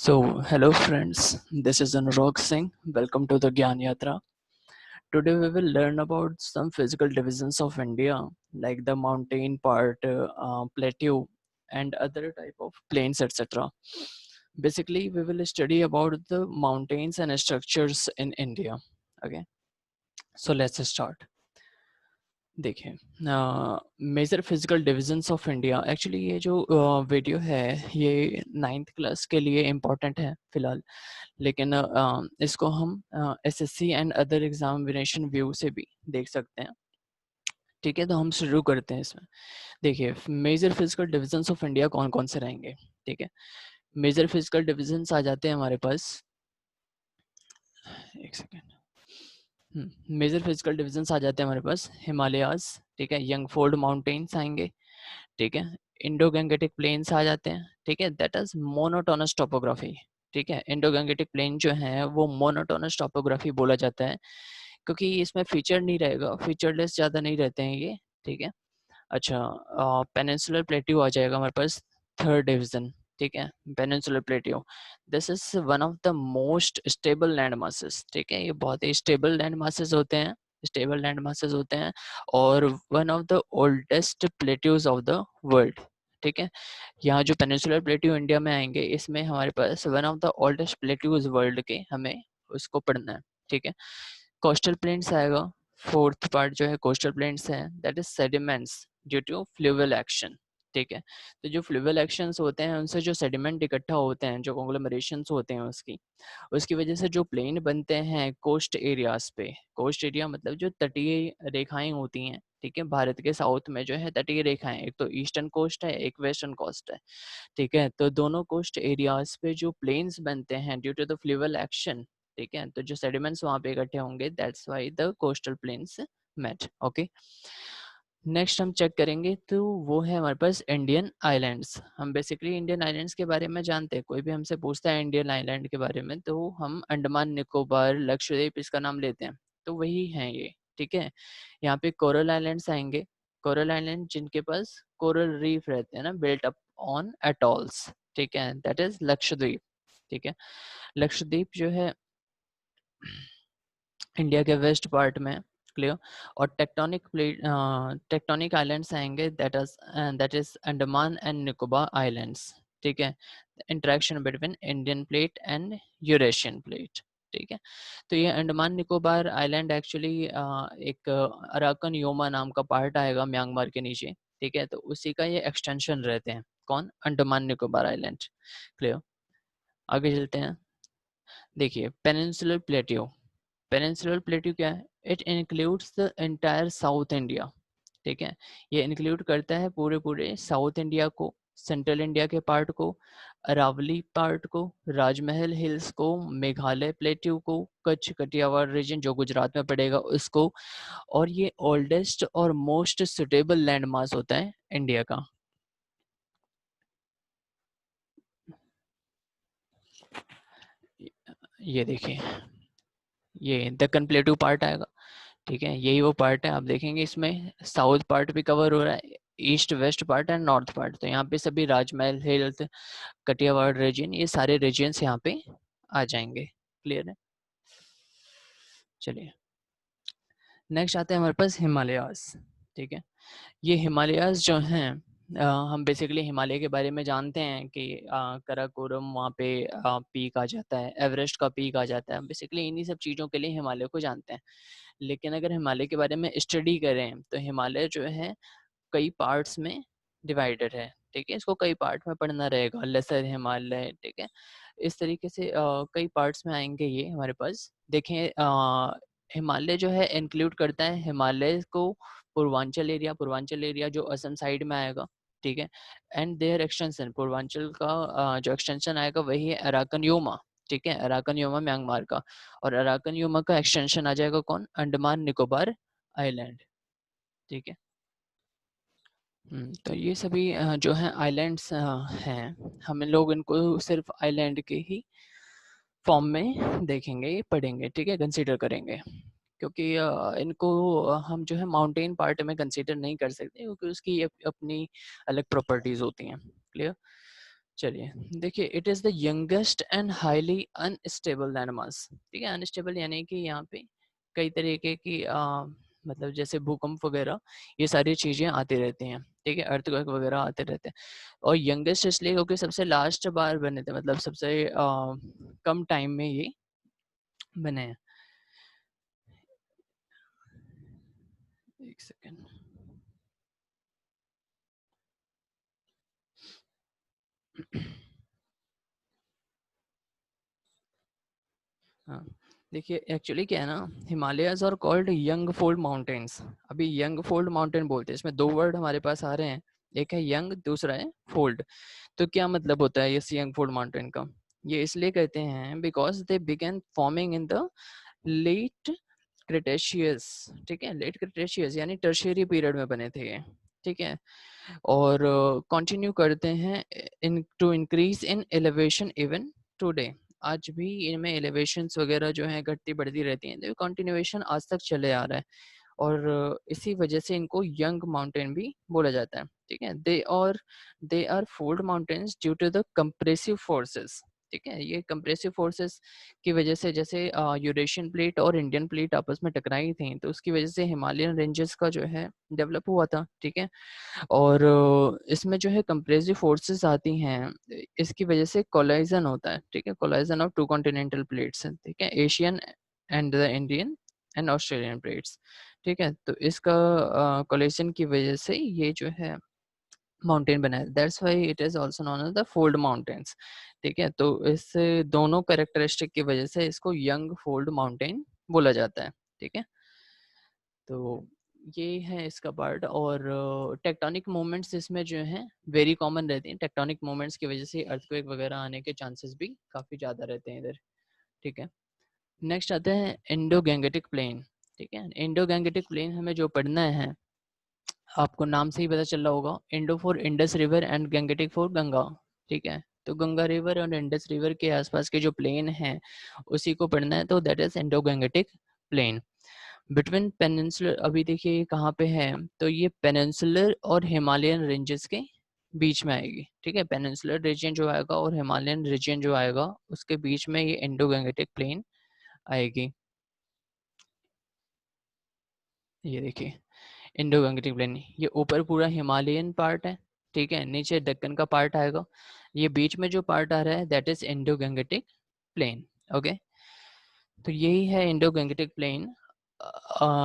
Hello friends, this is Anurag Singh. Welcome to the Gyan Yatra. Today we will learn about some physical divisions of India, like the mountain part, plateau, and other type of plains, etc. Basically, we will study about the mountains and structures in India. Okay, so let's start. देखिए major physical divisions of India, actually ये जो video है ये 9th class के लिए important है फिलहाल, लेकिन इसको हम SSC and other examination view से भी देख सकते हैं। ठीक है, तो हम शुरू करते हैं इसमें। देखिए major physical divisions of India कौन कौन से रहेंगे। ठीक है, मेजर फिजिकल डिविजन्स आ जाते हैं हमारे पास, एक सेकेंड। मेजर फिजिकल डिविजन्स आ जाते हैं हमारे पास, हिमालयाज, ठीक है, यंगफोल्ड माउंटेन्स आएंगे, ठीक है, इंडो गंगेटिक प्लेन्स आ जाते हैं, ठीक है, दैट इज मोनोटोनस टोपोग्राफी। ठीक है, इंडो गंगेटिक प्लेन जो है वो मोनोटोनस टोपोग्राफी बोला जाता है, क्योंकि इसमें फीचर नहीं रहेगा, फीचरलेस ज़्यादा नहीं रहते हैं ये। ठीक है, अच्छा, पेनिनसुलर प्लेट्यू आ जाएगा हमारे पास, थर्ड डिवीजन। ठीक है, peninsular plateau, this is one of the most stable land masses. ठीक है, ये बहुत ही स्टेबल लैंड मासेस होते हैं, स्टेबल लैंड मासेस होते हैं, और one of the oldest plateaus of the world. ठीक है, यहाँ जो पेनिनसुलर प्लेट्यू इंडिया में आएंगे, इसमें हमारे पास one of the oldest plateaus world के, हमें उसको पढ़ना है। ठीक है, कोस्टल प्लेन्स आएगा, फोर्थ पार्ट जो है कोस्टल प्लेन्स है, that is sediments due to fluvial action. ठीक है, तो जो फ्लूवियल एक्शंस होते हैं उनसे जो सेडिमेंट इकट्ठा होते हैं, जो कॉन्ग्लोमरेशंस होते हैं उसकी वजह से जो प्लेन बनते हैं कोस्ट एरियाज पे। कोस्ट एरिया मतलब जो तटीय रेखाएं होती हैं। ठीक है, भारत के साउथ में जो है तटीय रेखाएं, एक तो ईस्टर्न कोस्ट है, एक वेस्टर्न कोस्ट है। ठीक है, तो दोनों कोस्ट एरियाज पे जो प्लेन्स बनते हैं due to the fluvial action, ठीक है, तो जो सेडिमेंट्स वहां पे इकट्ठे होंगे, that's why the coastal plains met. Okay, next हम चेक करेंगे, तो वो है हमारे पास इंडियन आइलैंड्स। हम बेसिकली इंडियन आइलैंड्स के बारे में जानते हैं, कोई भी हमसे पूछता है इंडियन आइलैंड के बारे में, तो हम अंडमान निकोबार, लक्षद्वीप इसका नाम लेते हैं, तो वही हैं ये। ठीक है, यहाँ पे कोरल आइलैंड्स आएंगे, कोरल आइलैंड जिनके पास कोरल रीफ रहते हैं ना, बिल्ट अप ऑन एटॉल्स। ठीक है, दैट इज लक्षद्वीप। ठीक है, लक्षद्वीप जो है इंडिया के वेस्ट पार्ट में, क्लियर। और टेक्टोनिक प्लेट, टेक्टोनिक आइलैंड्स आएंगे, that is Andaman and Nicobar islands. ठीक है, interaction between Indian plate and Eurasian plate. ठीक है, तो ये अंडमान निकोबार आइलैंड एक्चुअली एक अराकन योमा नाम का पार्ट आएगा म्यांमार के नीचे। ठीक है, तो उसी का ये एक्सटेंशन रहते हैं, कौन, अंडमान निकोबार आइलैंड। क्लियर, आगे चलते हैं। देखिए पेनिनसुलर प्लेट्यू, पेनिनसुलर प्लेट्यू क्या है, it includes the entire south India. ठीक है, ये इंक्लूड करता है पूरे पूरे साउथ इंडिया को, सेंट्रल इंडिया के पार्ट को, अरावली पार्ट को, राजमहल हिल्स को, मेघालय प्लेट्यू को, कच्छ कटियावाड़ रीजन जो गुजरात में पड़ेगा उसको, और ये ओल्डेस्ट और मोस्ट सुटेबल लैंड मास होता है इंडिया का। ये देखिए, ये दक्कन प्लेट्यू पार्ट आएगा। ठीक है, यही वो पार्ट है, आप देखेंगे इसमें साउथ पार्ट भी कवर हो रहा है, east west part and north part, तो यहाँ पे सभी राजमहल हिल्स, कटियावाड़ रीजन, ये सारे रीजन्स यहाँ पे आ जाएंगे। क्लियर है, चलिए नेक्स्ट आते हैं हमारे पास हिमालयाज। ठीक है, ये हिमालयाज जो हैं, हम बेसिकली हिमालय के बारे में जानते हैं कि कराकोरम वहाँ पे पीक आ जाता है, एवरेस्ट का पीक आ जाता है, बेसिकली इन्हीं सब चीज़ों के लिए हिमालय को जानते हैं। लेकिन अगर हिमालय के बारे में स्टडी करें तो हिमालय जो है कई पार्ट्स में डिवाइडेड है। ठीक है, इसको कई पार्ट में पढ़ना रहेगा, लेसर हिमालय। ठीक है, इस तरीके से कई पार्ट्स में आएंगे ये हमारे पास। देखें, हिमालय जो है इंक्लूड करता है हिमालय को पूर्वांचल एरिया, पूर्वांचल एरिया जो असम साइड में आएगा। ठीक है, एंड देयर एक्सटेंशन, पूर्वांचल का जो एक्सटेंशन आएगा वही है अराकन योमा। ठीक है, अराकन योमा म्यांमार का, और अराकन योमा का एक्सटेंशन आ जाएगा कौन, अंडमान निकोबार आइलैंड। ठीक है, तो ये सभी जो है आइलैंड्स हैं, हम लोग इनको सिर्फ आइलैंड के ही फॉर्म में देखेंगे, पढ़ेंगे। ठीक है, कंसीडर करेंगे, क्योंकि इनको हम जो है माउंटेन पार्ट में कंसीडर नहीं कर सकते, क्योंकि उसकी अपनी अलग प्रॉपर्टीज होती हैं। क्लियर, चलिए देखिए, it is the youngest and highly unstable landmass. ठीक है, अनस्टेबल यानी कि यहाँ पे कई तरीके की मतलब जैसे भूकंप वगैरह ये सारी चीज़ें आती रहती हैं। ठीक है, अर्थक्वेक वगैरह आते रहते हैं। और यंगेस्ट इसलिए क्योंकि सबसे लास्ट बार बने थे, मतलब सबसे कम टाइम में ये बने हैं। एक सेकेंड। हाँ, देखिए एक्चुअली क्या है ना, Himalayas are called young fold mountains. अभी यंग फोल्ड माउंटेन बोलते हैं, इसमें दो वर्ड हमारे पास आ रहे हैं, एक है यंग, दूसरा है फोल्ड। तो क्या मतलब होता है इस यंग फोल्ड माउंटेन का? ये इसलिए कहते हैं because they began forming in the late Cretaceous. ठीक है, लेट क्रिटेशियस यानी टर्शियरी पीरियड में बने थे ये। ठीक है, और कंटिन्यू करते हैं in to increase in elevation even today. आज भी इनमें एलिवेशंस वगैरह जो है घटती बढ़ती रहती हैं, तो कंटिन्यूएशन आज तक चले आ रहा है। और इसी वजह से इनको यंग माउंटेन भी बोला जाता है। ठीक है, they are fold mountains due to the compressive forces. ठीक है, ये कंप्रेसिव फोर्सेस की वजह से, जैसे यूरेशियन प्लेट और इंडियन प्लेट आपस में टकराई थी, तो उसकी वजह से हिमालयन रेंजेस का जो है डेवलप हुआ था। ठीक है, और इसमें जो है कंप्रेसिव फोर्सेस आती हैं, इसकी वजह से कोलाइजन होता है। ठीक है, collision of two continental plates. ठीक है, Asian and the Indian and Australian plates. ठीक है, तो इसका कोलिजन की वजह से ये जो है माउंटेन बना है, that's why it is also known as the fold mountains. ठीक है, तो इस दोनों कैरेक्टरिस्टिक की वजह से इसको यंग फोल्ड माउंटेन बोला जाता है। ठीक है, तो ये है इसका पार्ट। और टेक्टोनिक मूवमेंट्स इसमें जो हैं वेरी कॉमन रहती हैं। टेक्टोनिक मूवमेंट्स की वजह से अर्थक्वेक वगैरह आने के चांसेस भी काफ़ी ज़्यादा रहते हैं इधर। ठीक है, नेक्स्ट आते हैं इंडो गैंगेटिक प्लेन। ठीक है, इंडो गैंगेटिक प्लेन हमें जो पढ़ना है, आपको नाम से ही पता चल रहा होगा, Indo for Indus river and Gangetic for Ganga. ठीक है, तो गंगा रिवर और इंडस रिवर के आसपास के जो प्लेन हैं उसी को पढ़ना है, तो that is Indo Gangetic plain. Between peninsular, अभी देखिए ये कहाँ पे है, तो ये पेनिनसुलर और हिमालयन रेंजेस के बीच में आएगी। ठीक है, पेनिनसुलर रीजन जो आएगा और हिमालयन रीजन जो आएगा उसके बीच में ये इंडो गैंगेटिक प्लेन आएगी। ये देखिए इंडो गैंगेटिक प्लेन, ये ऊपर पूरा हिमालयन पार्ट है। ठीक है, नीचे दक्कन का पार्ट आएगा, ये बीच में जो पार्ट आ रहा है that is Indo Gangetic plain. Okay, तो यही है इंडो गैंगेटिक प्लेन।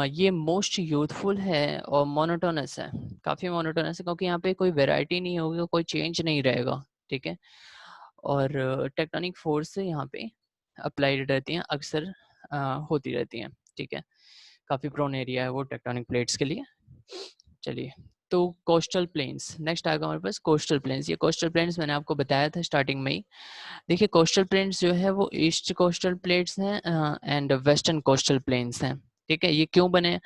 ये मोस्ट यूथफुल है और मोनोटोनस है, काफ़ी मोनोटोनस है, क्योंकि यहाँ पे कोई वैरायटी नहीं होगी, कोई चेंज नहीं रहेगा। ठीक है, और टेक्टोनिक फोर्स से यहाँ पे अप्लाइड रहती हैं, अक्सर होती रहती हैं। ठीक है, काफ़ी प्रोन एरिया है वो टेक्टोनिक प्लेट्स के लिए। चलिए, तो कोस्टल प्लेन्स नेक्स्ट आएगा हमारे पास। कोस्टल प्लेन्स, ये कोस्टल प्लेन्स मैंने आपको बताया था स्टार्टिंग में ही। देखिए कोस्टल प्लेन्स जो है वो ईस्ट कोस्टल प्लेट्स हैं एंड वेस्टर्न कोस्टल प्लेन्स हैं। ठीक है, ये क्यों बने?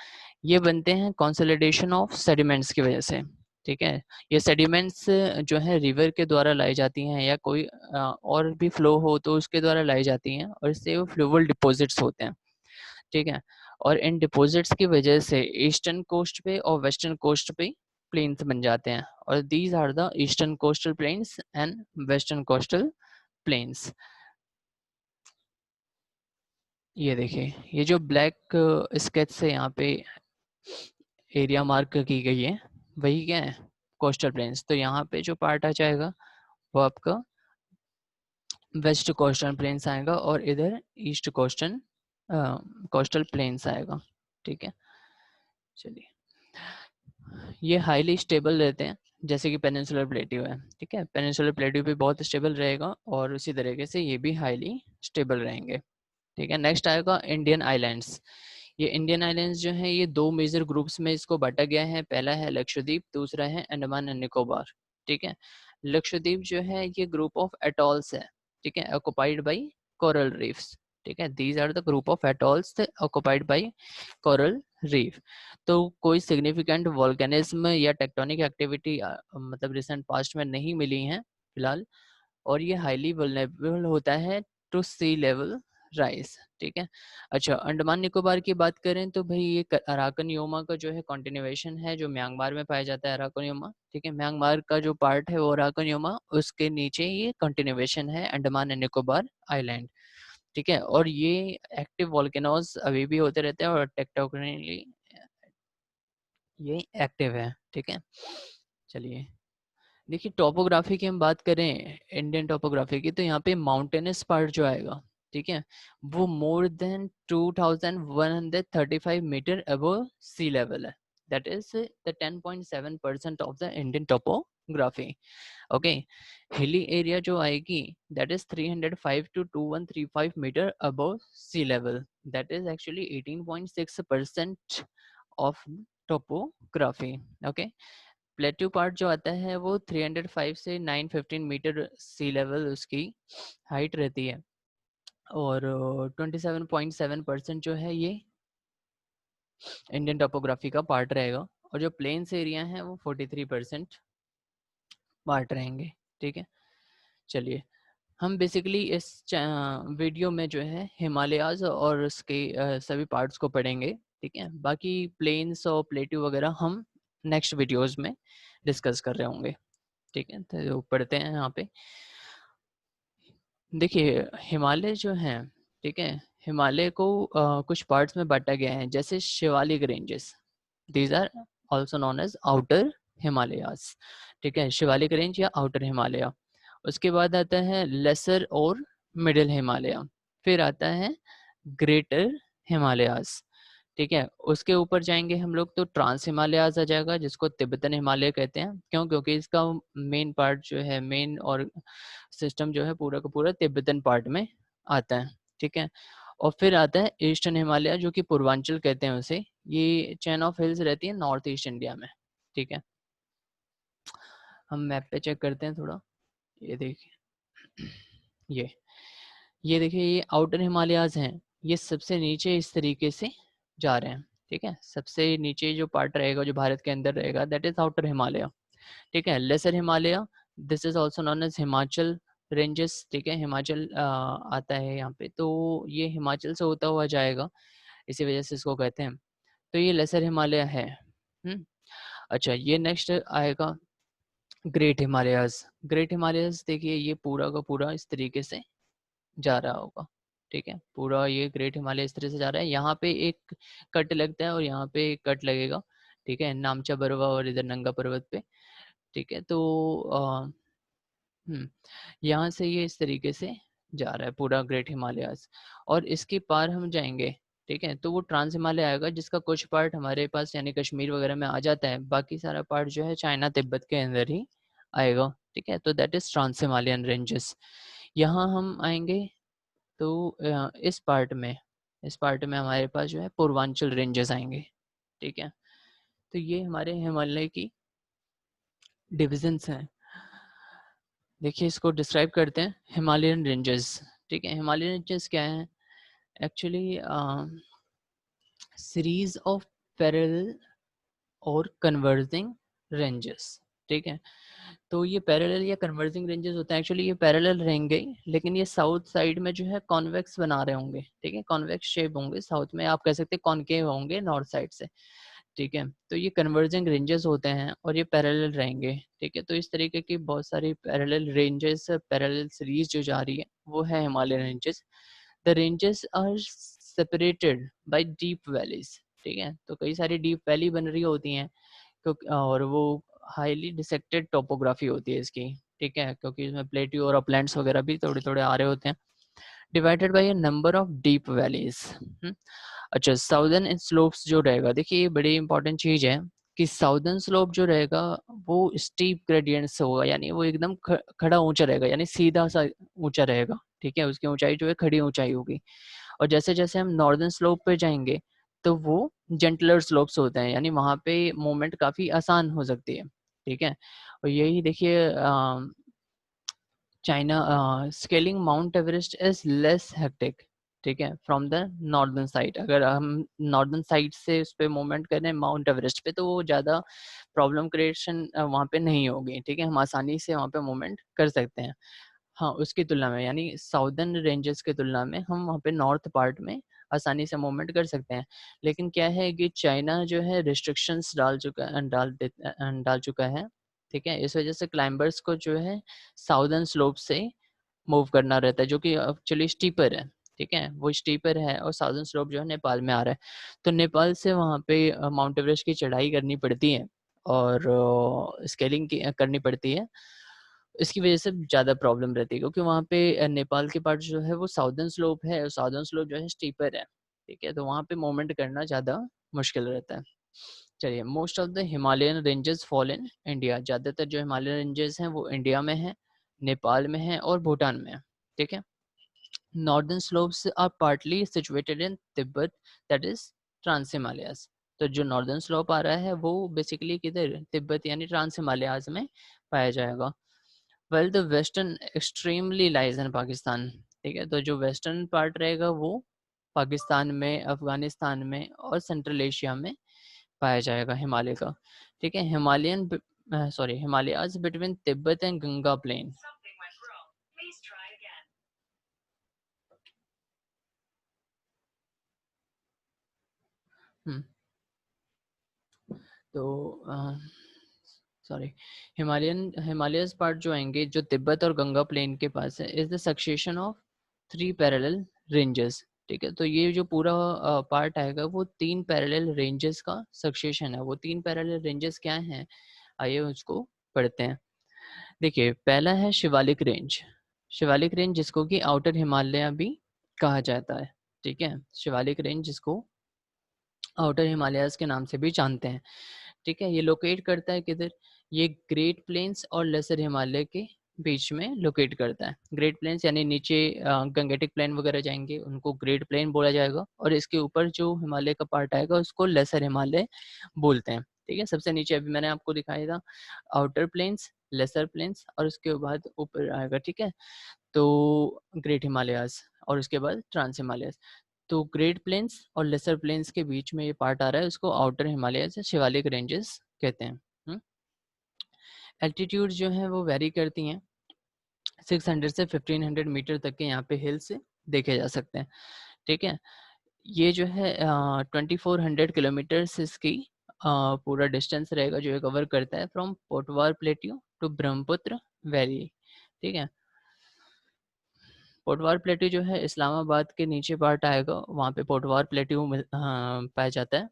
ये बनते हैं कंसोलिडेशन ऑफ सेडिमेंट्स की वजह से। ठीक है, ये सेडिमेंट्स जो है रिवर के द्वारा लाई जाती हैं या कोई और भी फ्लो हो तो उसके द्वारा लाई जाती हैं, और इससे वो फ्लूवल डिपॉजिट्स होते हैं। ठीक है, और इन डिपॉजिट्स की वजह से ईस्टर्न कोस्ट पे और वेस्टर्न कोस्ट पे प्लेन्स बन जाते हैं, और these are the eastern coastal plains and western coastal plains. ये देखिए, ये जो ब्लैक स्केच से यहाँ पे एरिया मार्क की गई है, वही क्या है? Coastal planes. तो यहाँ पे जो पार्ट आ जाएगा वो आपका वेस्ट कोस्टल प्लेन्स आएगा, और इधर ईस्ट कोस्टल कोस्टल प्लेन्स आएगा। ठीक है, चलिए, ये हाईली स्टेबल रहते हैं, जैसे कि पेनिनसुलर प्लेट्यू है। ठीक है, पेनिनसुलर प्लेट्यू भी बहुत स्टेबल रहेगा, और उसी तरीके से ये भी हाईली स्टेबल रहेंगे। ठीक है, नेक्स्ट आएगा इंडियन आइलैंड्स। ये इंडियन आइलैंड्स जो है ये दो मेजर ग्रुप्स में इसको बांटा गया है, पहला है लक्षद्वीप, दूसरा है अंडमान एंड निकोबार। ठीक है, लक्षद्वीप जो है ये ग्रुप ऑफ एटॉल्स है। ठीक है, ऑक्युपाइड बाय कोरल रीफ्स। ठीक है, these are the group of atolls occupied by coral reef. तो कोई सिग्निफिकेंट वॉल्केनिज्म या टेक्टोनिक एक्टिविटी मतलब रिसेंट पास्ट में नहीं मिली है फिलहाल, और ये हाईली वल्नरेबल होता है टू सी लेवल राइस, ठीक है। अच्छा, अंडमान निकोबार की बात करें तो भाई ये अराकन योमा का जो है कंटिन्यूएशन है, जो म्यांमार में पाया जाता है अराकन योमा, ठीक है। म्यांमार का जो पार्ट है वो अराकन योमा, उसके नीचे ये कंटिन्यूएशन है अंडमान एंड निकोबार आइलैंड, ठीक है। और ये एक्टिव वोल्केनोज अभी भी होते रहते हैं और टेक्टोनिकली ये एक्टिव है, ठीक है। चलिए, देखिए टोपोग्राफी की हम बात करें इंडियन टोपोग्राफी की, तो यहाँ पे माउंटेनस पार्ट जो आएगा, ठीक है, वो more than 2135 metre above sea level है। That is the 10.7% of the Indian topography. Okay, hilly area जो आएगी that is 305 to 2135 metre above sea level, that is actually 18.6% of topography. Okay, plateau part जो आता है वो 305 से 915 metre sea level उसकी height रहती है, और 27.7% जो है ये इंडियन टोपोग्राफी का पार्ट रहेगा, और जो प्लेन्स एरिया है वो 43% पार्ट रहेंगे, ठीक है। चलिए, हम बेसिकली इस वीडियो में जो है हिमालयाज और उसके सभी पार्ट्स को पढ़ेंगे, ठीक है। बाकी प्लेन्स और प्लेट्यू वगैरह हम नेक्स्ट वीडियोस में डिस्कस कर रहे होंगे, ठीक है। तो पढ़ते हैं यहाँ पे। देखिए, हिमालय जो है, ठीक है, हिमालय को कुछ पार्ट्स में बांटा गया है, जैसे Shivalik ranges, these are also known as outer Himalayas, ठीक है, शिवालिक रेंज या आउटर हिमालय। उसके बाद आता है लेसर और मिडिल हिमालय, फिर आता है ग्रेटर हिमालयास, ठीक है। उसके ऊपर जाएंगे हम लोग तो ट्रांस हिमालयाज आ जाएगा, जिसको तिब्बतन हिमालय कहते हैं। क्यों? क्योंकि इसका मेन पार्ट जो है, मेन और सिस्टम जो है पूरा का पूरा तिब्बतन पार्ट में आता है, ठीक है। और फिर आता है ईस्टर्न हिमालय, जो कि पूर्वांचल कहते हैं उसे। ये चेन ऑफ हिल्स रहती है नॉर्थ ईस्ट इंडिया में, ठीक है। हम मैप पे चेक करते हैं थोड़ा। ये देखिए, ये देखिए, ये आउटर हिमालयाज हैं, ये सबसे नीचे इस तरीके से जा रहे हैं, ठीक है। सबसे नीचे जो पार्ट रहेगा जो भारत के अंदर रहेगा दैट इज आउटर हिमालय, ठीक है। Lesser Himalaya, this is also known as Himachal ranges, ठीक है। हिमाचल आता है यहाँ पे, तो ये हिमाचल से होता हुआ जाएगा, इसी वजह से इसको कहते हैं। तो ये लेसर हिमालय है। अच्छा, ये नेक्स्ट आएगा ग्रेट हिमालयाज। ग्रेट हिमालयाज देखिए, ये पूरा का पूरा इस तरीके से जा रहा होगा, ठीक है। पूरा ये ग्रेट हिमालय इस तरह से जा रहा है। यहाँ पे एक कट लगता है और यहाँ पे एक कट लगेगा, ठीक है, नामचा बरवा और इधर नंगा पर्वत पे, ठीक है। तो यहाँ से ये इस तरीके से जा रहा है पूरा ग्रेट हिमालयाज, और इसके पार हम जाएंगे, ठीक है, तो वो ट्रांस हिमालय आएगा, जिसका कुछ पार्ट हमारे पास यानी कश्मीर वगैरह में आ जाता है, बाकी सारा पार्ट जो है चाइना तिब्बत के अंदर ही आएगा, ठीक है। तो that is trans Himalayan ranges. यहाँ हम आएंगे तो इस पार्ट में हमारे पास जो है पूर्वांचल रेंजेस आएंगे, ठीक है। तो ये हमारे हिमालय की डिविजन्स हैं। देखिए, इसको डिस्क्राइब करते हैं, हिमालयन रेंजेस, ठीक है। हिमालयन रेंजेस क्या है? एक्चुअली सीरीज ऑफ पैरेलल और कन्वर्जिंग रेंजेस, ठीक है। तो ये पैरेलल या कन्वर्जिंग रेंजेस होते हैं। एक्चुअली ये पैरेलल रहेंगे, लेकिन ये साउथ साइड में जो है कॉन्वेक्स बना रहे होंगे, ठीक है, कॉन्वेक्स शेप होंगे साउथ में, आप कह सकते हैं कॉनकेव होंगे नॉर्थ साइड से, ठीक है। तो ये कन्वर्जिंग रेंजेस होते हैं और ये पैरेलल रहेंगे, ठीक है। तो इस तरीके की बहुत सारी पैरेलल रेंजेस, पैरेलल सीरीज जो जा रही है वो है Himalaya ranges. The ranges are separated by deep valleys, ठीक है। तो कई सारी डीप वैली बन रही होती हैं, क्योंकि और वो हाईली डिसेक्टेड टोपोग्राफी होती है इसकी, ठीक है, क्योंकि इसमें प्लेट्यू और अपलैंड्स वगैरह भी थोड़े थोड़े आ रहे होते हैं, divided by a number of deep valleys. अच्छा, साउदर्न स्लोप्स जो रहेगा, देखिए ये बड़ी इंपॉर्टेंट चीज है कि साउदर्न स्लोप जो रहेगा वो स्टीप ग्रेडियंट से होगा, यानी वो एकदम खड़ा ऊंचा रहेगा, यानी सीधा सा ऊंचा रहेगा, ठीक है। उसकी ऊंचाई जो है खड़ी ऊंचाई होगी। और जैसे जैसे हम नॉर्दर्न स्लोप पे जाएंगे तो वो जेंटलर स्लोप्स होते हैं, यानी वहाँ पे मूवमेंट काफ़ी आसान हो सकती है, ठीक है। और यही देखिए, China scaling mount Everest is less hectic, ठीक है, फ्रॉम द नॉर्दर्न साइड। अगर हम नॉर्दर्न साइड से उस पर मूवमेंट करें माउंट एवरेस्ट पे, तो वो ज़्यादा प्रॉब्लम क्रिएशन वहाँ पे नहीं होगी, ठीक है, हम आसानी से वहाँ पे मूवमेंट कर सकते हैं। हाँ, उसकी तुलना में, यानी साउदर्न रेंजेस की तुलना में हम वहाँ पे नॉर्थ पार्ट में आसानी से मूवमेंट कर सकते हैं। लेकिन क्या है कि चाइना जो है रिस्ट्रिक्शंस डाल चुका है, ठीक है। इस वजह से क्लाइंबर्स को जो है साउदर्न स्लोप से मूव करना रहता है, जो कि एक्चुअली स्टीपर है, ठीक है। वो स्टीपर है और साउदर्न स्लोप जो है नेपाल में आ रहा है, तो नेपाल से वहाँ पे माउंट एवरेस्ट की चढ़ाई करनी पड़ती है और स्केलिंग करनी पड़ती है। इसकी वजह से ज़्यादा प्रॉब्लम रहती है, क्योंकि वहाँ पे नेपाल के पार्ट जो है वो साउदर्न स्लोप है और साउदर्न स्लोप जो है स्टीपर है, ठीक है। तो वहाँ पे मूवमेंट करना ज़्यादा मुश्किल रहता है। चलिए, most of the Himalayan ranges fall in India. ज़्यादातर जो हिमालयन रेंजेस हैं वो इंडिया में है, नेपाल में है और भूटान में है, ठीक है। Northern slopes are partly situated in Tibet, that is trans Himalayas. तो जो नॉर्दर्न स्लोप आ रहा है वो बेसिकली किधर, तिब्बत यानी ट्रांस हिमालयाज में पाया जाएगा। Well the western extremely lies in Pakistan, ठीक है। तो जो वेस्टर्न पार्ट रहेगा वो पाकिस्तान में, अफगानिस्तान में और सेंट्रल एशिया में पाया जाएगा हिमालय का, ठीक है। Himalayas between Tibet and Ganga plain. तो सॉरी, हिमालयस पार्ट जो आएंगे, जो तिब्बत और गंगा प्लेन के पास है, is the succession of 3 parallel ranges, ठीक है। तो ये जो पूरा पार्ट आएगा वो 3 पैरेलल रेंजेस का सक्सेशन है। वो 3 पैरेलल रेंजेस क्या हैं, आइए उसको पढ़ते हैं। देखिए, पहला है शिवालिक रेंज। शिवालिक रेंज जिसको कि आउटर हिमालय भी कहा जाता है, ठीक है। शिवालिक रेंज जिसको आउटर हिमालयाज के नाम से भी जानते हैं, ठीक है। ये लोकेट करता है किधर, ये ग्रेट प्लेन्स और लेसर हिमालय के बीच में लोकेट करता है। ग्रेट प्लेन्स यानी नीचे गंगेटिक प्लेन वगैरह जाएंगे, उनको ग्रेट प्लेन बोला जाएगा, और इसके ऊपर जो हिमालय का पार्ट आएगा उसको लेसर हिमालय बोलते हैं, ठीक है। सबसे नीचे अभी मैंने आपको दिखाया था आउटर प्लेन्स, लेसर प्लेन्स, और उसके बाद ऊपर आएगा, ठीक है, तो ग्रेट हिमालयाज, और उसके बाद ट्रांस हिमालयाज। तो ग्रेट प्लेन्स और लेसर प्लेन्स के बीच में ये पार्ट आ रहा है, उसको आउटर हिमालयाज या शिवालिक रेंजेस कहते हैं। एल्टीट्यूड जो है वो वेरी करती हैं, 600 से 1500 मीटर तक के यहाँ पे हिल्स देखे जा सकते हैं, ठीक है। ये जो है 2400 किलोमीटर इसकी पूरा डिस्टेंस रहेगा जो ये कवर करता है, from Potwar plateau to Brahmaputra valley, ठीक है। पोटवार प्लेट्यू जो है इस्लामाबाद के नीचे पार्ट आएगा, वहाँ पे पोटवार प्लेट्यू पाया जाता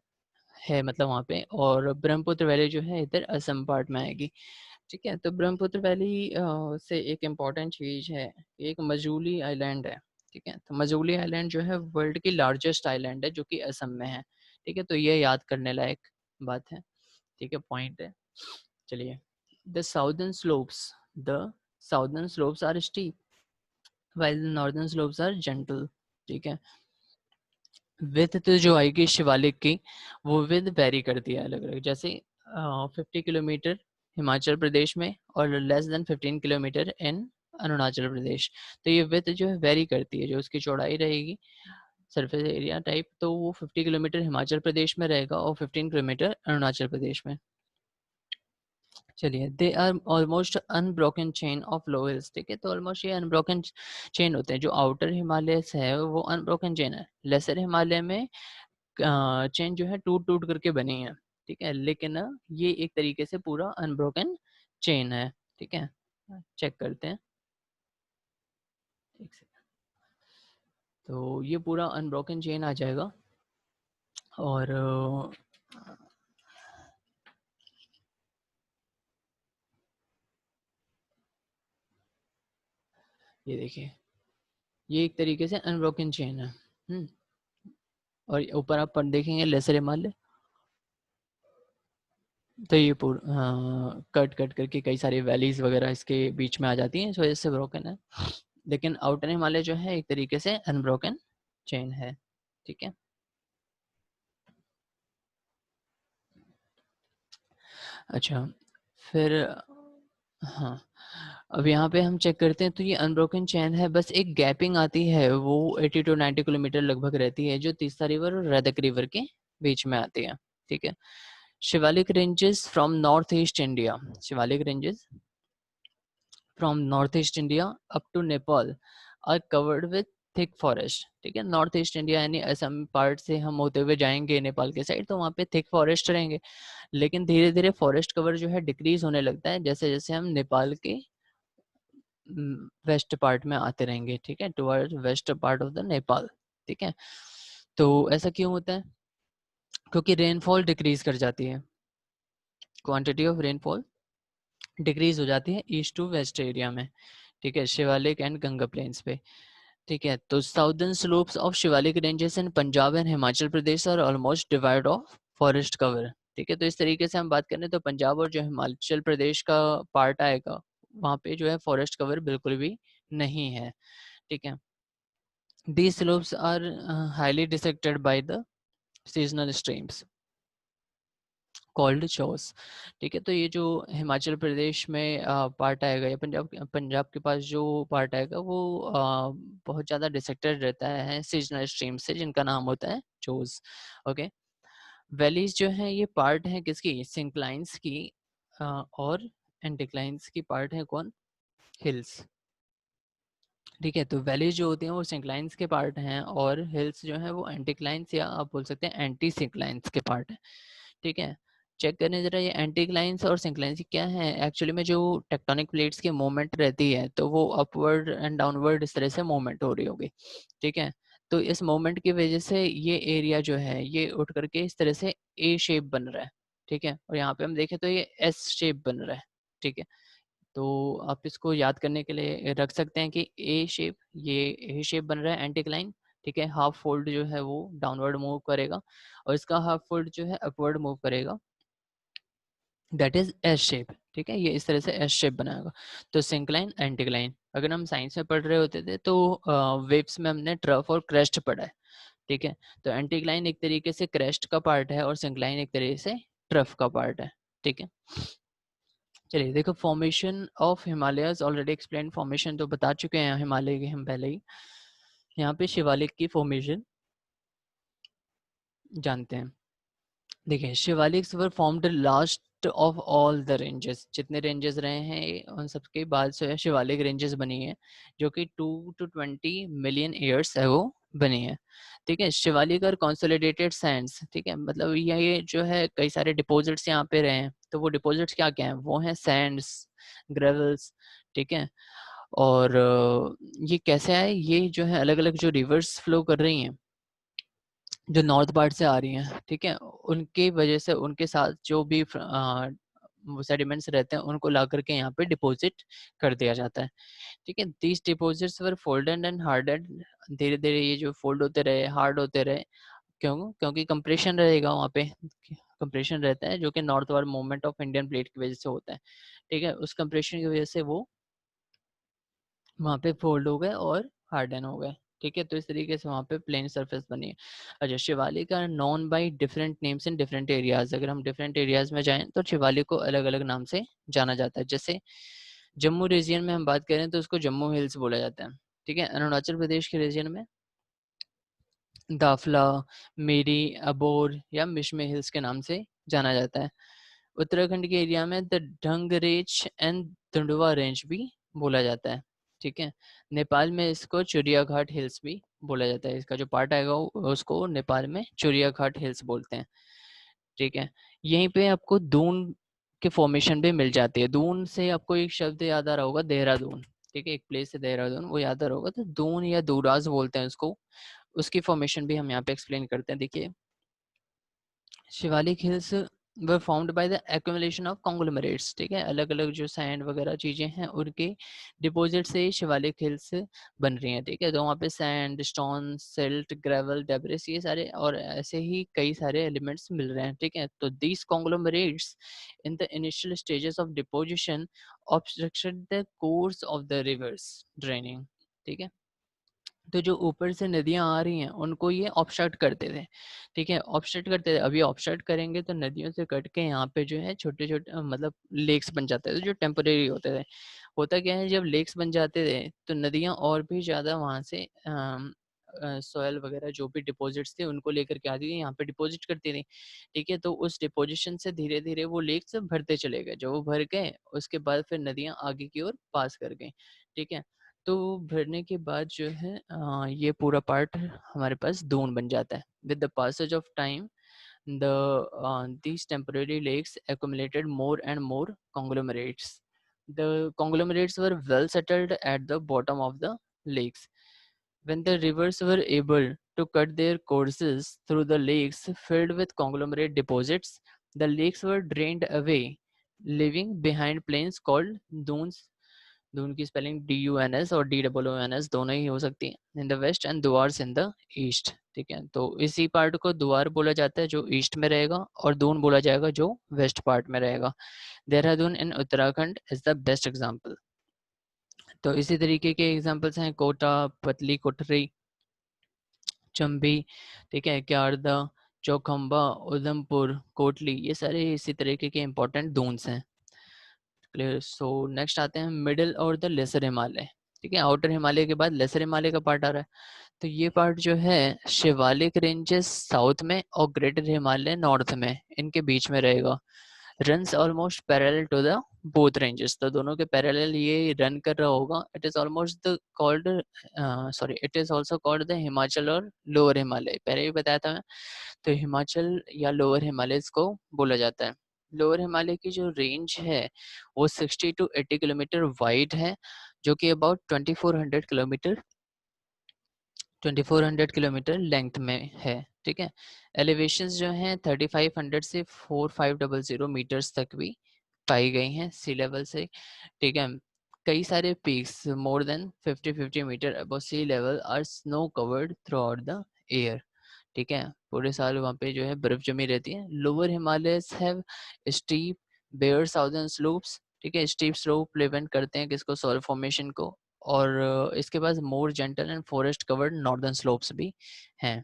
है मतलब वहाँ पे, और ब्रह्मपुत्र वैली जो है इधर असम पार्ट में आएगी, ठीक है। तो ब्रह्मपुत्र वैली से एक इम्पॉर्टेंट चीज़ है, एक मजूली आइलैंड है, ठीक है। तो मजूली आइलैंड जो है वर्ल्ड की लार्जेस्ट आइलैंड है जो कि असम में है, ठीक है। तो ये याद करने लायक बात है, ठीक है, पॉइंट है। चलिए, the southern slopes the southern slopes are steep while the northern slopes are gentle, ठीक है। विथ तो जो आएगी शिवालिक की, वो विद वेरी करती है अलग अलग, जैसे 50 किलोमीटर हिमाचल प्रदेश में और less than 15 kilometres in Arunachal Pradesh. तो ये विथ जो है वेरी करती है, जो उसकी चौड़ाई रहेगी सरफेस एरिया टाइप, तो वो 50 किलोमीटर हिमाचल प्रदेश में रहेगा और 15 किलोमीटर अरुणाचल प्रदेश में। चलिए, they are almost unbroken chain of low hills, ठीक है। तो ऑलमोस्ट ये अनब्रोकन चेन होते हैं, जो आउटर हिमालय है वो अनब्रोकन चेन है। लेसर हिमालय में चेन जो है टूट टूट करके बनी है, ठीक है, लेकिन ये एक तरीके से पूरा अनब्रोकन चेन है, ठीक है। चेक करते हैं एक सेकंड। तो ये पूरा अनब्रोकन चेन आ जाएगा, और ये देखिए, ये एक तरीके से अनब्रोकन चेन है। और ऊपर आप देखेंगे लेसर हिमालय, तो ये पूरा कट कट करके कई सारी वैलीज वगैरह इसके बीच में आ जाती हैं, इस वजह से ब्रोकन है। लेकिन आउटर हिमालय जो है एक तरीके से अनब्रोकन चेन है, ठीक है। अच्छा, फिर हाँ, अब यहाँ पे हम चेक करते हैं, तो ये अनब्रोकन चेन है, बस एक गैपिंग आती है, वो 80 टू 90 किलोमीटर लगभग रहती है, जो तीस्ता रिवर और रदक रिवर के बीच में आती है, ठीक है। Shivalik ranges from north east India, Shivalik ranges from north east India up to Nepal are covered with thick forest. ठीक है, नॉर्थ ईस्ट इंडिया यानी असम पार्ट से हम होते हुए जाएंगे नेपाल के साइड, तो वहाँ पे थिक फॉरेस्ट रहेंगे, लेकिन धीरे धीरे फॉरेस्ट कवर जो है डिक्रीज होने लगता है जैसे जैसे हम नेपाल के वेस्ट पार्ट में आते रहेंगे। ठीक है, toward west part of the Nepal. ठीक है, तो ऐसा क्यों होता है? क्योंकि रेनफॉल डिक्रीज कर जाती है, क्वांटिटी ऑफ रेनफॉल डिक्रीज हो जाती है ईस्ट टू वेस्ट एरिया में। ठीक है, शिवालिक एंड गंगा प्लेन्स पे। ठीक है, तो southern slopes of Shivalik ranges in Punjab and Himachal Pradesh are almost devoid of forest cover. ठीक है, तो इस तरीके से हम बात करें तो पंजाब और जो हिमाचल प्रदेश का पार्ट आएगा वहाँ पे जो है फॉरेस्ट कवर बिल्कुल भी नहीं है। ठीक है, these slopes are highly dissected by the seasonal streams called chos. ठीक है, तो ये जो हिमाचल प्रदेश में पार्ट आएगा या पंजाब पंजाब के पास जो पार्ट आएगा वो बहुत ज़्यादा डिसेक्टेड रहता है सीजनल स्ट्रीम से जिनका नाम होता है चोस। ओके, वैलीज जो है ये पार्ट है किसकी? सिंक्लाइंस की और एंटिक्लाइंस की पार्ट है कौन? हिल्स। ठीक है, तो वैलीज जो होती हैं वो सिंक्लाइंस के पार्ट हैं और हिल्स जो है वो एंटीक्लाइंस या आप बोल सकते हैं एंटी सिंक्लाइंस के पार्ट हैं। ठीक है, चेक करने जरा ये एंटीक्लाइंस और सिंक्लाइंस क्या है। एक्चुअली में जो टेक्टोनिक प्लेट्स की मूवमेंट रहती है तो वो अपवर्ड एंड डाउनवर्ड इस तरह से मूवमेंट हो रही होगी। ठीक है, तो इस मूवमेंट की वजह से ये एरिया जो है ये उठ करके इस तरह से ए शेप बन रहा है। ठीक है, और यहाँ पे हम देखें तो ये एस शेप बन रहा है। ठीक है, तो आप इसको याद करने के लिए रख सकते हैं कि ए शेप, ये ए शेप बन रहा है एंटीक्लाइन। ठीक है, हाफ फोल्ड जो है वो डाउनवर्ड मूव करेगा और इसका हाफ फोल्ड जो है अपवर्ड मूव करेगा, दैट इज एस शेप। ठीक है, ये इस तरह से एस शेप बनाएगा। तो सिंक्लाइन एंटीक्लाइन अगर हम साइंस में पढ़ रहे होते थे तो वेव्स में हमने ट्रफ और क्रेस्ट पढ़ा है। ठीक है, तो एंटीक्लाइन एक तरीके से क्रेस्ट का पार्ट है और सिंक्लाइन एक तरीके से ट्रफ का पार्ट है। ठीक है, चलिए देखो formation of Himalayas already explain, formation तो बता चुके हैं हिमालय के हम पहले ही। यहाँ पे शिवालिक की फॉर्मेशन जानते हैं। देखिए Shivaliks were formed last of all the ranges, जितने रेंजेस रहे हैं उन सबके बाद से शिवालिक रेंजेस बनी है जो कि 2 to 20 मिलियन ईयर्स है वो बनी है। ठीक है, शिवालिक और कंसोलिडेटेड सैंड्स। ठीक है, मतलब ये जो है कई सारे डिपॉजिट्स यहाँ पे रहे हैं, तो वो डिपॉजिट्स क्या क्या हैं? वो हैं सैंड्स, ग्रेवल्स। ठीक है, और ये कैसे आए? ये जो है अलग अलग जो रिवर्स फ्लो कर रही हैं जो नॉर्थ पार्ट से आ रही हैं, ठीक है, उनके वजह से उनके साथ जो भी सेडिमेंट्स रहते हैं उनको ला करके यहाँ पे डिपॉजिट कर दिया जाता है। ठीक है, these deposits were folded and hardened, धीरे धीरे ये जो फोल्ड होते रहे, हार्ड होते रहे। क्यों? क्योंकि कंप्रेशन रहेगा वहाँ पे, कंप्रेशन रहता है जो कि north ward movement of Indian plate की वजह से होता है। ठीक है, उस कंप्रेशन की वजह से वो वहाँ पे फोल्ड हो गए और हार्डन हो गए। ठीक है, तो इस तरीके से वहाँ पे प्लेन सरफेस बनी है। अच्छा, Shivalik are known by different names in different areas. अगर हम डिफरेंट एरियाज में जाएं तो शिवालिक को अलग अलग नाम से जाना जाता है। जैसे जम्मू रीजियन में हम बात करें तो उसको जम्मू हिल्स बोला जाता है। ठीक है, अरुणाचल प्रदेश के रीजन में दाफला, मेरी, अबोर या मिशमे हिल्स के नाम से जाना जाता है। उत्तराखंड के एरिया में द ढंग रेंज एंड धुंडवा रेंज भी बोला जाता है। ठीक है, नेपाल में इसको चुरिया घाट हिल्स भी बोला जाता है। इसका जो पार्ट आएगा उसको नेपाल में चुरिया घाट हिल्स बोलते हैं। ठीक है, यहीं पे आपको दून के फॉर्मेशन भी मिल जाती है। दून से आपको एक शब्द याद आ रहा होगा, देहरादून। ठीक है, एक प्लेस है देहरादून, वो याद आ रहा होगा, तो दून या दूराज बोलते हैं उसको। उसकी फॉर्मेशन भी हम यहाँ पे एक्सप्लेन करते हैं। देखिए Shivalik hills were found by the accumulation of conglomerates. ठीक है, अलग अलग जो सैंड वगैरह चीजें हैं उनके डिपॉजिट से शिवालिक हिल्स बन रही हैं। ठीक है, तो वहाँ पे sand, stone, silt, gravel, debris, ये सारे और ऐसे ही कई सारे एलिमेंट्स मिल रहे हैं। ठीक है, तो these conglomerates in the initial stages of deposition obstructed the course of the reverse draining. ठीक है, तो जो ऊपर से नदियां आ रही हैं उनको ये ऑब्स्ट्रक्ट करते थे। ठीक है, ऑब्स्ट्रक्ट करते थे। अभी ऑब्स्ट्रक्ट करेंगे तो नदियों से कट के यहाँ पे जो है छोटे छोटे मतलब लेक्स बन जाते थे जो टेम्परेरी होते थे। होता क्या है, जब लेक्स बन जाते थे तो नदियाँ और भी ज़्यादा वहाँ से सॉयल वगैरह जो भी डिपॉजिट्स थे उनको लेकर के आती थी, यहाँ पे डिपॉजिट करती थी, ठीक है। तो उस डिपोजिशन से धीरे धीरे वो लेक्स भरते चले गए, जो वो भर गए उसके बाद फिर नदियाँ आगे की ओर पास कर गई, ठीक है। तो भरने के बाद जो है ये पूरा पार्ट हमारे पास दून बन जाता है। With the passage of time, these temporary lakes accumulated more and more conglomerates. The conglomerates were well settled at the bottom of the lakes. When the rivers were able to cut their courses through the lakes filled with conglomerate deposits, the lakes were drained away, leaving behind plains called dunes. Doon की spelling DUNS और DOONS दोनों ही हो सकती है, in the west and Duars in the east, ठीक है। तो इसी पार्ट को दुआर बोला जाता है जो ईस्ट में रहेगा, और दून बोला जाएगा जो वेस्ट पार्ट में रहेगा। Dehradun in Uttarakhand is the best example. तो इसी तरीके के एग्जाम्पल्स हैं कोटा, पतली कोठरी, चंबी, ठीक है, क्यारदा, चौखंबा, उधमपुर, कोटली, ये सारे इसी तरीके के इंपॉर्टेंट दून्स हैं। क्लियर। सो नेक्स्ट आते हैं मिडिल और द लेसर हिमालय, ठीक है। आउटर हिमालय के बाद लेसर हिमालय का पार्ट आ रहा है। तो ये पार्ट जो है शिवालिक रेंजेस साउथ में और ग्रेटर हिमालय नॉर्थ में, इनके बीच में रहेगा। Runs almost parallel to the both ranges, तो दोनों के पैरेलल ये रन कर रहा होगा। It is almost the called sorry it is also called the Himachal और लोअर हिमालय, पहले भी बताया था मैं। तो हिमाचल या लोअर हिमालय को बोला जाता है। लोअर हिमालय की जो रेंज है वो 60 to 80 किलोमीटर वाइड है, जो कि अबाउट 2400 किलोमीटर लेंथ में है, ठीक है। एलिवेशंस जो हैं 3500 से 4500 मीटर्स तक भी पाई गई हैं सी लेवल से, ठीक है। कई सारे peaks more than 50 metre above sea level are snow covered throughout the year, ठीक है। पूरे साल वहाँ पे जो है बर्फ जमी रहती है। Lower Himalayas have steep bare southern slopes, ठीक है। स्टीप स्लोप प्रिवेंट करते हैं किसको, सॉइल फॉर्मेशन को। और इसके पास more gentle and forest covered northern slopes भी हैं।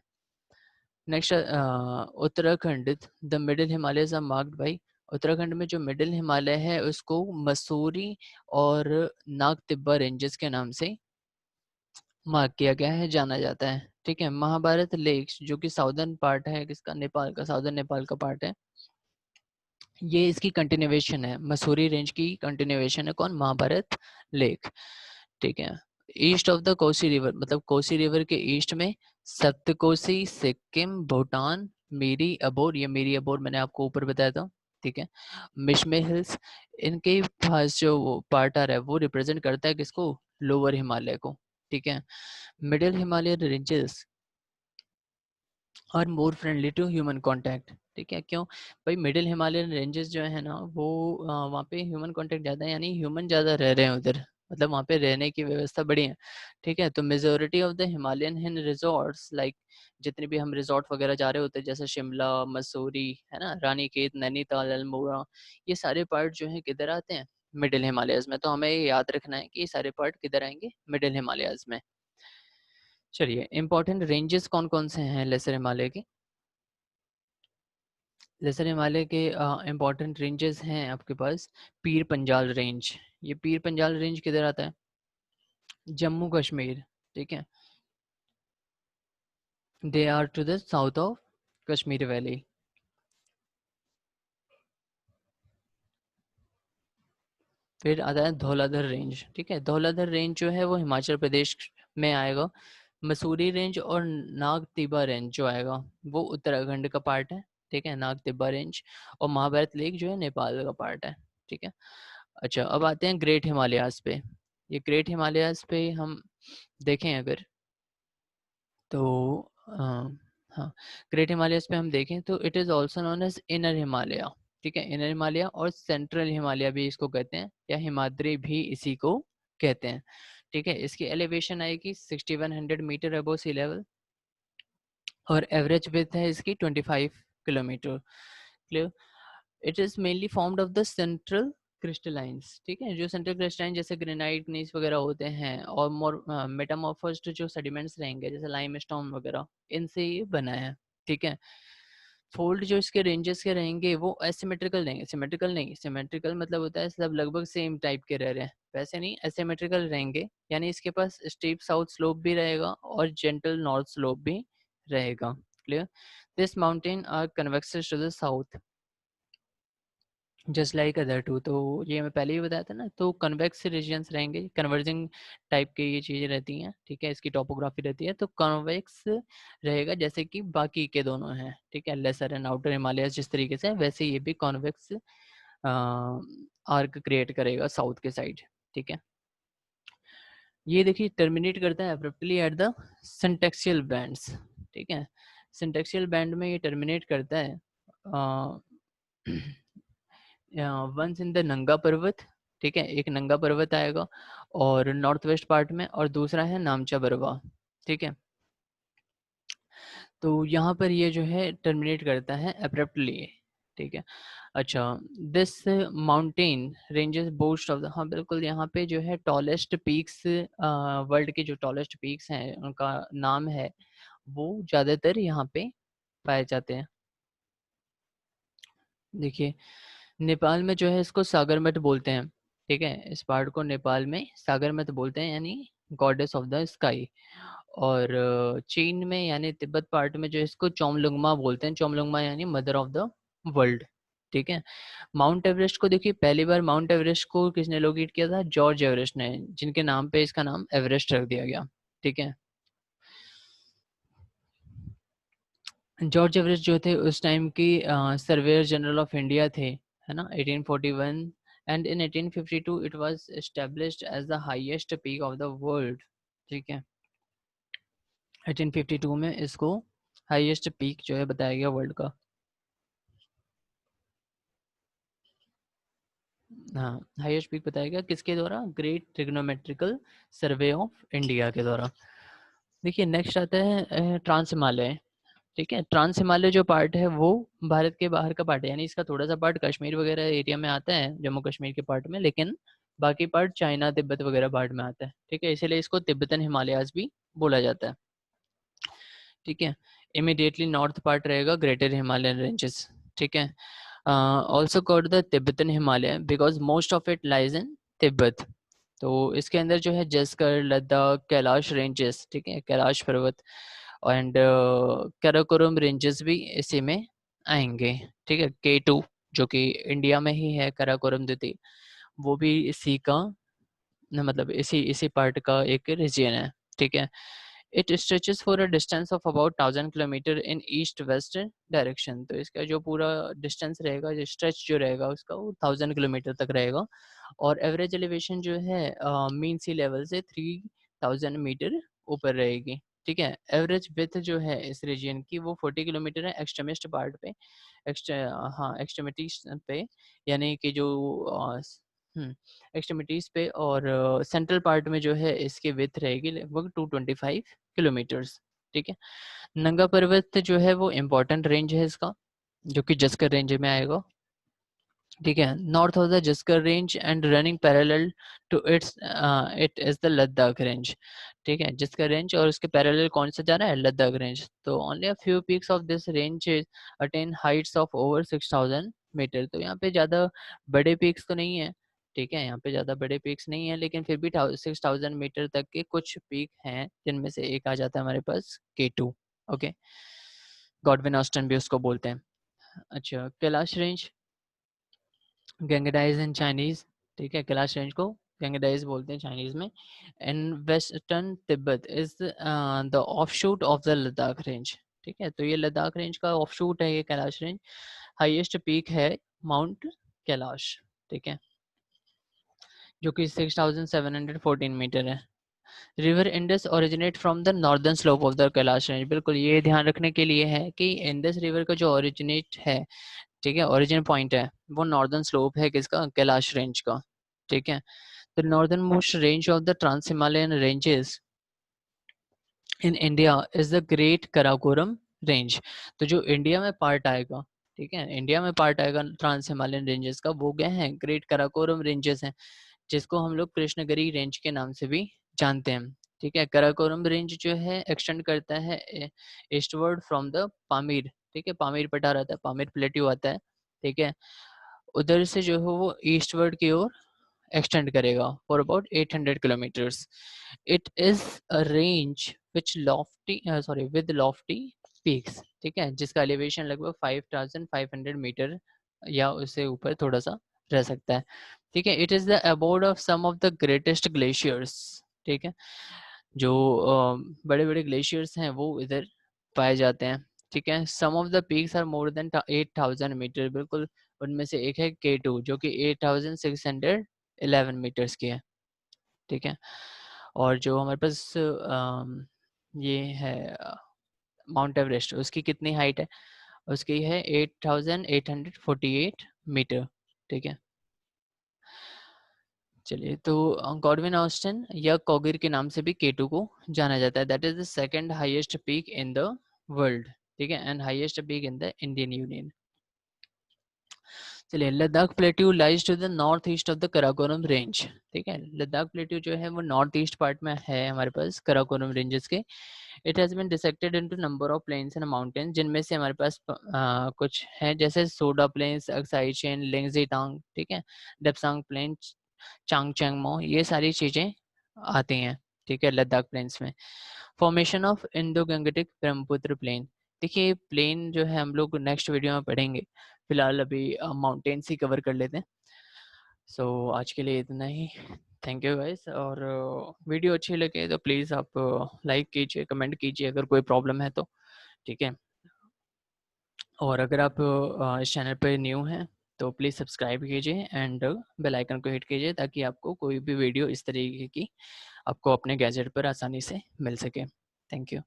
Next Uttarakhand, the middle Himalayas are marked by, Uttarakhand में जो मिडिल हिमालय है उसको मसूरी और नाग तिब्बा रेंजेस के नाम से मार्क किया गया है, जाना जाता है, ठीक है। महाभारत लेक्स जो कि साउदर्न पार्ट है किसका, नेपाल का, साउदर्न नेपाल का पार्ट है, ये इसकी कंटिन्यूएशन है, मसूरी रेंज की कंटिन्यूएशन है कौन, महाभारत लेक, ठीक है। East of the Kosi river, मतलब कोसी रिवर के ईस्ट में सप्तकोसी, सिक्किम, भूटान, मीरी अबोर, ये मीरी अबोर मैंने आपको ऊपर बताया था, ठीक है। मिशमे हिल्स, इनके पास जो पार्ट आ रहा है वो रिप्रेजेंट करता है किसको, लोअर हिमालय को, ठीक है। Middle Himalaya ranges are more friendly to human contact, ठीक है। क्यों भाई, मिडिल हिमालयन रेंजेस जो है ना वो वहाँ पे ह्यूमन कांटेक्ट ज़्यादा है, यानी ह्यूमन ज़्यादा रह रहे हैं उधर, मतलब वहाँ पे रहने की व्यवस्था बड़ी है, ठीक है। तो majority of the Himalayan hill resorts like, जितने भी हम रिजॉर्ट वगैरह जा रहे होते हैं जैसे शिमला, मसूरी, है ना, रानीखेत, नैनीताल, अल्मोड़ा, ये सारे पार्ट जो है किधर आते हैं, मिडिल हिमालयस में। तो हमें ये याद रखना है कि ये सारे पार्ट किधर आएंगे, मिडिल हिमालयस में। चलिए, इंपॉर्टेंट रेंजेस कौन कौन से हैं लेसर हिमालय के। लेसर हिमालय के इम्पॉर्टेंट रेंजेस हैं आपके पास, पीर पंजाल रेंज, ये पीर पंजाल रेंज किधर आता है, जम्मू कश्मीर, ठीक है। They are to the south of Kashmir valley. फिर आता है धौलाधर रेंज, ठीक है। धौलाधर रेंज जो है वो हिमाचल प्रदेश में आएगा। मसूरी रेंज और नाग तिब्बा रेंज जो आएगा वो उत्तराखंड का पार्ट है, ठीक है, नाग तिब्बा रेंज। और महाभारत लेक जो है नेपाल का पार्ट है, ठीक है। अच्छा, अब आते हैं ग्रेट हिमालयाज पे। ये ग्रेट हिमालयाज पे हम देखें अगर, तो हाँ, ग्रेट हिमालयस पे हम देखें तो it is also known as inner Himalaya, ठीक है। इनर हिमालय और सेंट्रल हिमालय भी इसको कहते हैं, या हिमाद्री भी इसी को कहते हैं, ठीक है। इसकी एलिवेशन आएगी 6100 मीटर अबव सी लेवल, और एवरेज विड्थ है इसकी 25 kilometres. Clear. It is mainly formed of the central crystallines, ठीक है, जो सेंट्रल क्रिस्टलाइन जैसे ग्रेनाइट नीस वगैरह होते हैं, और मोर मेटामॉर्फोज्ड जो सेडिमेंट्स रहेंगे जैसे लाइमस्टोन वगैरह, इनसे ये बना है, ठीक है। फोल्ड जो इसके रेंजेस के रहेंगे वो एसिमेट्रिकल रहेंगे, सिमेट्रिकल नहीं। सिमेट्रिकल मतलब होता है सब लगभग सेम टाइप के रह रहे हैं, वैसे नहीं, एसिमेट्रिकल रहेंगे। यानी इसके पास स्टीप साउथ स्लोप भी रहेगा और जेंटल नॉर्थ स्लोप भी रहेगा। Clear? This mountain are convex to the south just like other two. तो ये मैं पहले ही बताया था ना, तो कन्वेक्स रीजन्स रहेंगे, कन्वर्जिंग टाइप के ये चीज़ें रहती हैं, ठीक है, इसकी टोपोग्राफी रहती है। तो कन्वेक्स रहेगा जैसे कि बाकी के दोनों हैं, ठीक है, लेसर एंड आउटर हिमालयस जिस तरीके से, वैसे ये भी कॉन्वेक्स आर्क क्रिएट करेगा साउथ के साइड, ठीक है। ये देखिए टर्मिनेट करता है अब्रप्टली एट द सिंटेक्सियल बैंड्स, ठीक है। सिंटेक्सियल बैंड में ये टर्मिनेट करता है वंस इन द नंगा पर्वत, ठीक है, एक नंगा पर्वत आएगा और नॉर्थ वेस्ट पार्ट में, और दूसरा है नामचा बरवा, ठीक है। तो यहाँ पर ये जो है टर्मिनेट करता है अब्रप्टली, ठीक है। अच्छा, this mountain ranges boast of the, हाँ बिल्कुल, यहाँ पे जो है टॉलेस्ट पीक्स, वर्ल्ड के जो टॉलेस्ट पीक्स हैं उनका नाम है, वो ज़्यादातर यहाँ पे पाए जाते हैं। देखिए नेपाल में जो है इसको सागरमठ बोलते हैं, ठीक है, इस पहाड़ को नेपाल में सागरमठ बोलते हैं, यानी गॉडेस ऑफ द स्काई। और चीन में यानी तिब्बत पार्ट में जो इसको चोमलुंगमा बोलते हैं, चोमलुंगमा यानी मदर ऑफ द वर्ल्ड, ठीक है। माउंट एवरेस्ट को देखिए, पहली बार माउंट एवरेस्ट को किसने लोकेट किया था? जॉर्ज एवरेस्ट ने, जिनके नाम पे इसका नाम एवरेस्ट रख दिया गया, ठीक है। जॉर्ज एवरेस्ट जो थे उस टाइम की सर्वेयर जनरल ऑफ इंडिया थे, है ना, 1841, and in 1852 it was established as the highest peak of the world, ठीक है। 1852 में इसको हाईएस्ट पीक जो है बताया गया वर्ल्ड का। हाँ, हाईएस्ट पीक बताया गया किसके द्वारा? Great trigonometrical survey of India के द्वारा। देखिए नेक्स्ट आता है ट्रांस हिमालय, ठीक है। ट्रांस हिमालय जो पार्ट है वो भारत के बाहर का पार्ट है, यानी इसका थोड़ा सा पार्ट कश्मीर वगैरह एरिया में आता है, जम्मू कश्मीर के पार्ट में, लेकिन बाकी पार्ट चाइना तिब्बत वगैरह पार्ट में आता है, ठीक है, इसीलिए इसको तिब्बतन हिमालयाज भी बोला जाता है, ठीक है। इमीडिएटली नॉर्थ पार्ट रहेगा ग्रेटर हिमालयन रेंजेस, ठीक है। Also called the Tibetan Himalaya because most of it lies in Tibet. तो इसके अंदर जो है जसकर, लद्दाख, कैलाश रेंजेस, ठीक है, कैलाश पर्वत, एंड कराकोरम रेंजेस भी इसी में आएंगे, ठीक है। K2 जो कि इंडिया में ही है, कराकोरम द्वितीय, वो भी इसी का मतलब इसी इसी पार्ट का एक रीजन है, ठीक है। It stretches for a distance of about 1000 kilometre in east west direction. तो इसका जो पूरा डिस्टेंस रहेगा, जो स्ट्रेच जो रहेगा उसका, वो 1000 किलोमीटर तक रहेगा। और एवरेज एलिवेशन जो है मीन सी लेवल से 3000 मीटर ऊपर रहेगी, ठीक है। एवरेज विड्थ जो है इस रीजन की वो 40 किलोमीटर है एक्सट्रीमिस्ट पार्ट पे, हाँ एक्सट्रीमिटीज पे, यानी कि जो एक्सट्रीमिटीज पे, और सेंट्रल पार्ट में जो है इसकी विड्थ रहेगी लगभग 225 किलोमीटर्स, ठीक है। नंगा पर्वत जो है वो इम्पोर्टेंट रेंज है इसका, जो कि जस्कर रेंज में आएगा, ठीक है। North of the Zaskar range and running parallel to it is the Ladakh range, ठीक है। जस्कर रेंज और उसके पैरेलल कौन सा जा रहा है? लद्दाख रेंज। तो only a few peaks of this range attain heights of over 6000 metre. तो यहाँ पे ज़्यादा बड़े पीक्स तो नहीं है, ठीक है, यहाँ पे ज़्यादा बड़े पीक्स नहीं है, लेकिन फिर भी 6000 मीटर तक के कुछ पीक हैं, जिनमें से एक आ जाता है हमारे पास K2, ओके, गॉडविन ऑस्टन भी उसको बोलते हैं। अच्छा, कैलाश रेंज, गैंगडाइज इन चाइनीज, ठीक है, कैलाश रेंज को गैंगडाइज बोलते हैं चाइनीज में। And western Tibet is the offshoot of the Ladakh range, ठीक है। तो ये लद्दाख रेंज का ऑफशूट है ये कैलाश रेंज। हाईएस्ट पीक है माउंट कैलाश, ठीक है, जो कि 6714 मीटर है। River Indus originate from the northern slope of the Kailash range. बिल्कुल, ये ध्यान रखने के लिए है कि इंडस रिवर का जो ओरिजिनेट है, ठीक है, ओरिजिन पॉइंट है, वो नॉर्दर्न स्लोप है किसका? कैलाश रेंज का, ठीक है। The northernmost range of the trans Himalayan ranges in India is the great Karakoram range. तो जो इंडिया में पार्ट आएगा, ठीक है, इंडिया में पार्ट आएगा ट्रांस हिमालयन रेंजेस का, वो क्या है? ग्रेट कराकोरम रेंजेस हैं, जिसको हम लोग कृष्णगिरी रेंज के नाम से भी जानते हैं, ठीक है। कराकोरम रेंज जो है एक्सटेंड करता है ईस्टवर्ड फ्रॉम द पामीर, ठीक है, पामीर पठार आता है, पामीर प्लेट्यू आता है, ठीक है, उधर से जो है वो ईस्टवर्ड की ओर extend करेगा for about 800 kilometers. It is a range which with lofty peaks, ठीक है, जिसका एलिवेशन लगभग 5500 मीटर या उससे ऊपर थोड़ा सा रह सकता है, ठीक है. It is the abode of some of the greatest glaciers, ठीक है, जो बड़े बड़े ग्लेशियर्स हैं वो इधर पाए जाते हैं, ठीक है. Some of the peaks are more than 8000 metres, बिल्कुल उनमें से एक है K2 जो कि 8611 मीटर्स की है, ठीक है. और जो हमारे पास ये है माउंट एवरेस्ट, उसकी कितनी हाइट है, उसकी है 8848 मीटर, ठीक है. चलिए, तो गॉडविन ऑस्टिन या कॉगिर के नाम से भी K2 को जाना जाता है. That is the second highest peak in the world, ठीक है, and highest peak in the Indian union. चलिए, Ladakh plateau lies to the north east of the Karakoram range, ठीक है. लद्दाख प्लेट्यू जो है वो नॉर्थ ईस्ट पार्ट में है हमारे पास कराकोरम रेंजेस के. It has been dissected into number of plains and mountains, जिनमें से हमारे पास कुछ हैं जैसे सोडा प्लेन्स, अक्साई चेन, लेंगजी टांग, ठीक है, डेप्सांग प्लेन, चांगचेंगमो, ये सारी चीज़ें आती हैं, ठीक है, लद्दाख प्लेन्स में. Formation of Indo Gangetic Brahmaputra plain, देखिए प्लेन जो है हम लोग नेक्स्ट वीडियो में पढ़ेंगे, फिलहाल अभी माउंटेन्स ही कवर कर लेते हैं. सो आज के लिए इतना ही. थैंक यू गाइस, और वीडियो अच्छी लगे तो प्लीज़ आप लाइक कीजिए, कमेंट कीजिए अगर कोई प्रॉब्लम है तो, ठीक है. और अगर आप इस चैनल पर न्यू हैं तो प्लीज़ सब्सक्राइब कीजिए एंड बेल आइकन को हिट कीजिए ताकि आपको कोई भी वीडियो इस तरीके की आपको अपने गैजेट पर आसानी से मिल सके. Thank you.